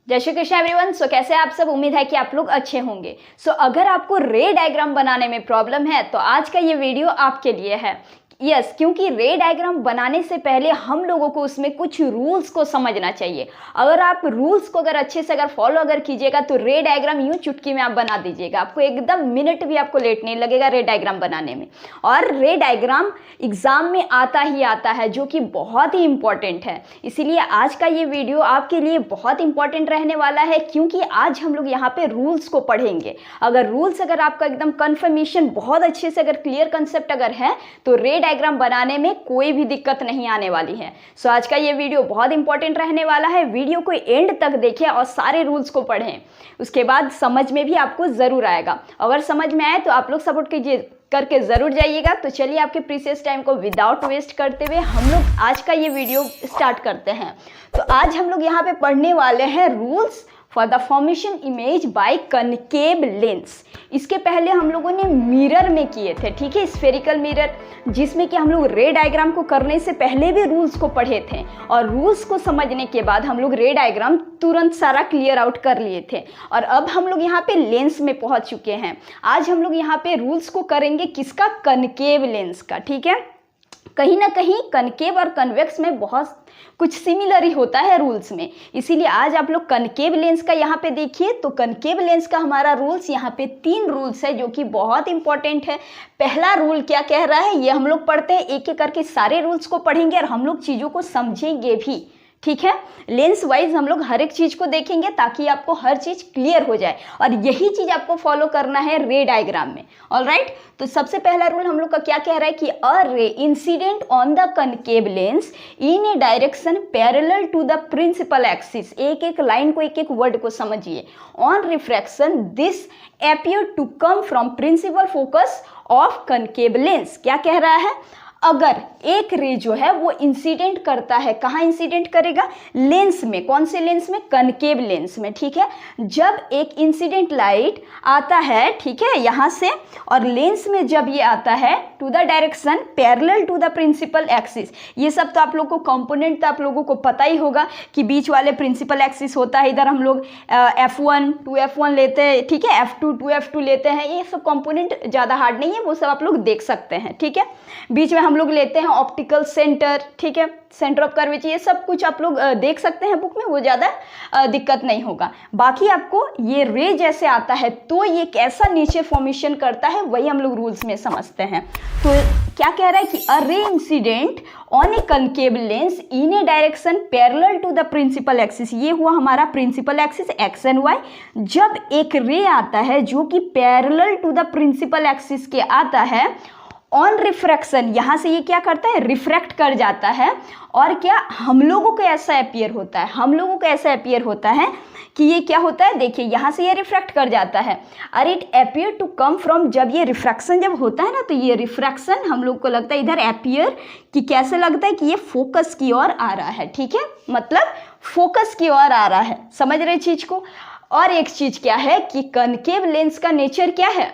जय श्री कृष्ण एवरीवन। सो कैसे आप सब, उम्मीद है कि आप लोग अच्छे होंगे। अगर आपको रे डायग्राम बनाने में प्रॉब्लम है तो आज का ये वीडियो आपके लिए है। यस, क्योंकि रे डायग्राम बनाने से पहले हम लोगों को उसमें कुछ रूल्स को समझना चाहिए। अगर आप रूल्स को अच्छे से फॉलो कीजिएगा तो रे डायग्राम यूं चुटकी में आप बना दीजिएगा। आपको एकदम मिनट भी आपको लेट नहीं लगेगा रे डायग्राम बनाने में। और रे डायग्राम एग्जाम में आता ही आता है, जो कि बहुत ही इंपॉर्टेंट है। इसीलिए आज का ये वीडियो आपके लिए बहुत इंपॉर्टेंट रहने वाला है, क्योंकि आज हम लोग यहाँ पे रूल्स को पढ़ेंगे। अगर आपका एकदम कंफर्मेशन बहुत अच्छे से क्लियर कंसेप्ट है तो रे डायग्राम बनाने में कोई भी दिक्कत नहीं आने वाली है। आज का ये वीडियो बहुत इंपॉर्टेंट रहने वाला है। वीडियो को एंड तक देखें और सारे रूल्स को पढ़ें, उसके बाद समझ में भी आपको जरूर आएगा। अगर समझ में आए तो आप लोग सपोर्ट कीजिए करके जरूर जाइएगा। तो चलिए आपके प्रीशियस टाइम को विदाउट वेस्ट करते हुए हम लोग आज का ये वीडियो स्टार्ट करते हैं। तो आज हम लोग यहाँ पे पढ़ने वाले हैं rules for the formation image by concave lens. इसके पहले हम लोगों ने मिरर में किए थे, ठीक है, स्फेरिकल मिरर, जिसमें कि हम लोग रे डायग्राम को करने से पहले भी रूल्स को पढ़े थे। और रूल्स को समझने के बाद हम लोग रे डायग्राम तुरंत सारा क्लियर आउट कर लिए थे। और अब हम लोग यहाँ पे लेंस में पहुँच चुके हैं। आज हम लोग यहाँ पे रूल्स को करेंगे किसका, कनकेव लेंस का, ठीक है। कहीं ना कहीं कनकेव और कन्वेक्स में बहुत कुछ सिमिलर ही होता है रूल्स में, इसीलिए आज आप लोग कनकेव लेंस का यहाँ पे देखिए। तो कनकेव लेंस का हमारा रूल्स यहाँ पे 3 रूल्स है, जो कि बहुत इंपॉर्टेंट है। पहला रूल क्या कह रहा है ये हम लोग पढ़ते हैं, एक एक करके सारे रूल्स को पढ़ेंगे और हम लोग चीज़ों को समझेंगे भी, ठीक है। लेंस वाइज हम लोग हर एक चीज़ को देखेंगे ताकि आपको हर चीज़ क्लियर हो जाए, और यही चीज़ आपको फॉलो करना है रे डायग्राम में। ऑलराइट, तो सबसे पहला रूल हम लोग का क्या कह रहा है कि a ray incident on the concave lens in a direction parallel to the principal axis. एक एक लाइन को, एक एक वर्ड को समझिए। On refraction this appear to come from principal focus of concave lens. क्या कह रहा है, अगर एक रे जो है वो इंसिडेंट करता है, कहाँ इंसिडेंट करेगा, लेंस में। कौन से लेंस में, कनकेव लेंस में, ठीक है। जब एक इंसिडेंट लाइट आता है, ठीक है, यहाँ से, और लेंस में जब ये आता है to the direction parallel to the principal axis. ये सब तो आप लोग को कंपोनेंट तो आप लोगों को पता ही होगा कि बीच वाले प्रिंसिपल एक्सिस होता है। इधर हम लोग F1 2F1 लेते हैं, ठीक है, F2 2F2 लेते हैं। ये सब कंपोनेंट ज़्यादा हार्ड नहीं है, वो सब आप लोग देख सकते हैं, ठीक है। बीच में हम लोग लेते हैं ऑप्टिकल सेंटर, ठीक है, सेंटर ऑफ कर्वेचर। ये सब कुछ आप लोग देख सकते हैं बुक में, वो ज़्यादा दिक्कत नहीं होगा। बाकी आपको ये रे जैसे आता है तो ये कैसा नीचे फॉर्मेशन करता है वही हम लोग रूल्स में समझते हैं। तो क्या कह रहा है कि a ray incident on a concave lens in a direction parallel to the principal axis. ये हुआ हमारा principal axis x and y. जब एक रे आता है जो कि parallel to the principal axis के आता है, ऑन रिफ्रैक्शन, यहाँ से ये क्या करता है, रिफ्रैक्ट कर जाता है। और क्या हम लोगों को ऐसा अपीयर होता है, हम लोगों को ऐसा अपीयर होता है कि ये क्या होता है, देखिए यहाँ से ये रिफ्रैक्ट कर जाता है। और it appear to come from, जब ये रिफ्रैक्शन जब होता है ना, तो ये रिफ्रैक्शन हम लोग को लगता है इधर अपीयर कि कैसे लगता है कि ये फोकस की ओर आ रहा है, ठीक है, मतलब फोकस की ओर आ रहा है। समझ रहे चीज़ को। और एक चीज़ क्या है कि कनकेव लेंस का नेचर क्या है,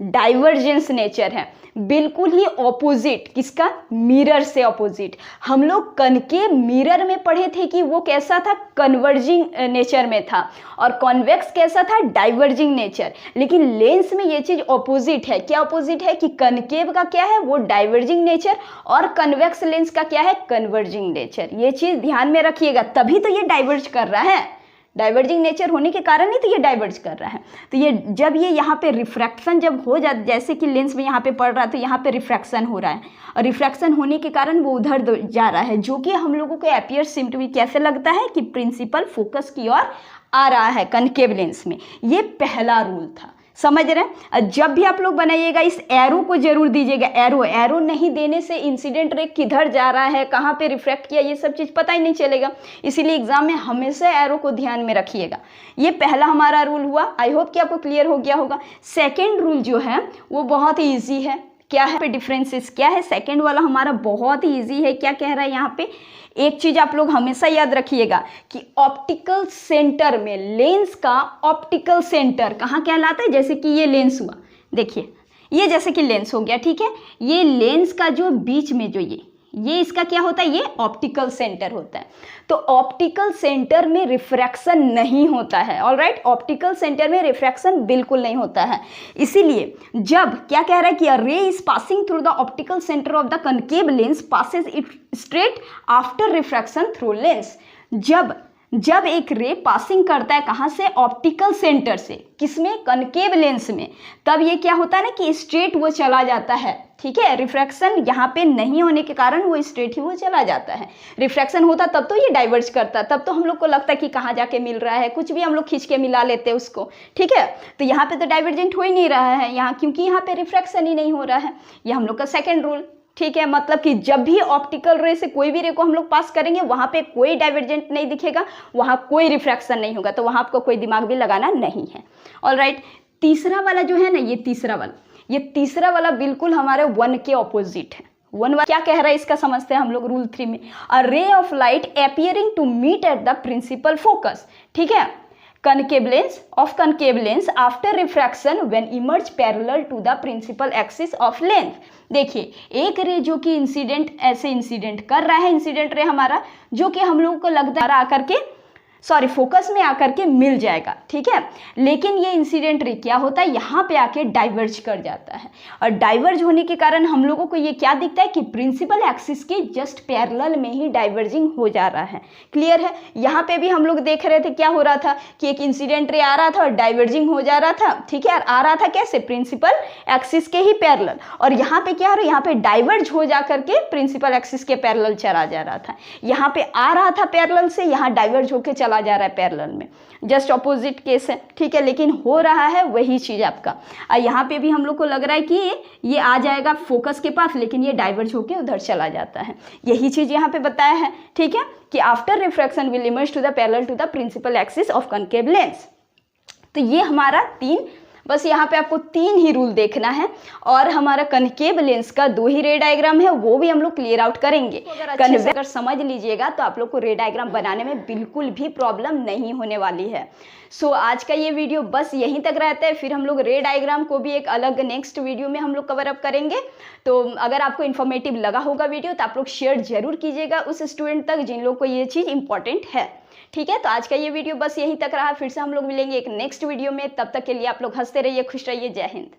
डाइवर्जेंस नेचर है, बिल्कुल ही ऑपोजिट, किसका, मिरर से ऑपोजिट। हम लोग कनकेव मिरर में पढ़े थे कि वो कैसा था, कन्वर्जिंग नेचर में था, और कॉन्वेक्स कैसा था, डाइवर्जिंग नेचर। लेकिन लेंस में ये चीज़ ऑपोजिट है। क्या ऑपोजिट है कि कनकेव का क्या है, वो डाइवर्जिंग नेचर, और कन्वेक्स लेंस का क्या है, कन्वर्जिंग नेचर। ये चीज़ ध्यान में रखिएगा, तभी तो ये डाइवर्ज कर रहा है। डाइवर्जिंग नेचर होने के कारण ही तो ये डाइवर्ज कर रहा है। तो ये जब ये यहाँ पे रिफ्रैक्शन जब हो जाता, जैसे कि लेंस में यहाँ पे पड़ रहा है तो यहाँ पे रिफ्रैक्शन हो रहा है, और रिफ्रैक्शन होने के कारण वो उधर जा रहा है, जो कि हम लोगों को अपीयर सिम्पटली कैसे लगता है कि प्रिंसिपल फोकस की ओर आ रहा है कनकेव लेंस में। ये पहला रूल था, समझ रहे हैं। जब भी आप लोग बनाइएगा इस एरो को जरूर दीजिएगा। एरो नहीं देने से इंसिडेंट रे किधर जा रहा है, कहाँ पे रिफ्रैक्ट किया, ये सब चीज़ पता ही नहीं चलेगा। इसीलिए एग्जाम में हमेशा एरो को ध्यान में रखिएगा। ये पहला हमारा रूल हुआ। आई होप कि आपको क्लियर हो गया होगा। सेकेंड रूल जो है वो बहुत ही ईजी है। क्या है पे डिफरेंसेस क्या है, सेकेंड वाला हमारा बहुत ही ईजी है। क्या कह रहा है यहाँ पे, एक चीज आप लोग हमेशा याद रखिएगा कि ऑप्टिकल सेंटर में, लेंस का ऑप्टिकल सेंटर कहाँ कहलाता है, जैसे कि ये लेंस हुआ, देखिए ये जैसे कि लेंस हो गया, ठीक है। ये लेंस का जो बीच में जो ये इसका क्या होता है, ये ऑप्टिकल सेंटर होता है। तो ऑप्टिकल सेंटर में रिफ्रैक्शन नहीं होता है, ऑलराइट, ऑप्टिकल सेंटर में रिफ्रैक्शन बिल्कुल नहीं होता है। इसीलिए जब क्या कह रहा है कि अ रे is passing through the optical centre of the concave lens passes it straight after refraction through lens. जब एक रे पासिंग करता है कहाँ से, ऑप्टिकल सेंटर से, किसमें, कनकेव लेंस में, तब ये क्या होता है ना कि स्ट्रेट वो चला जाता है, ठीक है। रिफ्रैक्शन यहाँ पे नहीं होने के कारण वो स्ट्रेट ही वो चला जाता है। रिफ्रैक्शन होता तब तो ये डाइवर्ज करता, तब तो हम लोग को लगता है कि कहाँ जाके मिल रहा है, कुछ भी हम लोग खींच के मिला लेते हैं उसको, ठीक है। तो यहाँ पे तो डाइवर्जेंट हो ही नहीं रहा है यहाँ, क्योंकि यहाँ पे रिफ्रैक्शन ही नहीं हो रहा है। ये हम लोग का सेकेंड रूल, ठीक है। मतलब कि जब भी ऑप्टिकल रे से कोई भी रे को हम लोग पास करेंगे वहां पे कोई डाइवर्जेंट नहीं दिखेगा, वहां कोई रिफ्रैक्शन नहीं होगा, तो वहां आपको कोई दिमाग भी लगाना नहीं है, ऑलराइट। तीसरा वाला जो है ना, ये तीसरा वाला बिल्कुल हमारे 1 के ऑपोजिट है। 1 क्या कह रहा है इसका समझते हैं हम लोग रूल 3 में। A ray of light appearing to meet at the principal focus, ठीक है, concave lens after refraction when emerge parallel to the principal axis of length। देखिए एक रे जो कि ऐसे इंसिडेंट कर रहा है, इंसिडेंट रे हमारा जो कि हम लोगों को लगता है आकर के फोकस में आकर के मिल जाएगा, ठीक है। लेकिन ये इंसिडेंट रे क्या होता है, यहाँ पे आके डाइवर्ज कर जाता है, और डाइवर्ज होने के कारण हम लोगों को ये क्या दिखता है कि प्रिंसिपल एक्सिस के जस्ट पैरेलल में ही डाइवर्जिंग हो जा रहा है। क्लियर है। यहाँ पे भी हम लोग देख रहे थे क्या हो रहा था कि एक इंसिडेंट रे आ रहा था और डाइवर्जिंग हो जा रहा था, ठीक है। आ रहा था कैसे, प्रिंसिपल एक्सिस के ही पैरेलल, और यहाँ पे क्या हो रहा है, यहाँ पे डाइवर्ज हो जा करके प्रिंसिपल एक्सिस के पैरेलल चला जा रहा था। यहाँ पे आ रहा था पैरेलल से, यहाँ डाइवर्ज होके चला जा रहा है पैरेलल में, जस्ट ऑपोजिट केस है, ठीक है। लेकिन हो रहा है वही चीज आपका। यहाँ पे भी हम लोग को लग रहा है कि ये आ जाएगा फोकस के पास, लेकिन ये डाइवर्ज होके उधर चला जाता है। यही चीज यहाँ पे बताया है, ठीक है, कि after refraction will emerge to the parallel to the principal axis of concave lens. तो ये हमारा बस यहाँ पे आपको 3 ही रूल देखना है, और हमारा कनकेव लेंस का 2 ही रे डायग्राम है, वो भी हम लोग क्लियर आउट करेंगे। अगर समझ लीजिएगा तो आप लोग को रे डायग्राम बनाने में बिल्कुल भी प्रॉब्लम नहीं होने वाली है। सो आज का ये वीडियो बस यहीं तक रहता है, फिर हम लोग रे डायग्राम को भी एक अलग नेक्स्ट वीडियो में हम लोग कवर अप करेंगे। तो अगर आपको इन्फॉर्मेटिव लगा होगा वीडियो तो आप लोग शेयर जरूर कीजिएगा उस स्टूडेंट तक जिन लोग को ये चीज़ इंपॉर्टेंट है, ठीक है। तो आज का ये वीडियो बस यहीं तक रहा, फिर से हम लोग मिलेंगे एक नेक्स्ट वीडियो में। तब तक के लिए आप लोग हंसते रहिए, खुश रहिए। जय हिंद।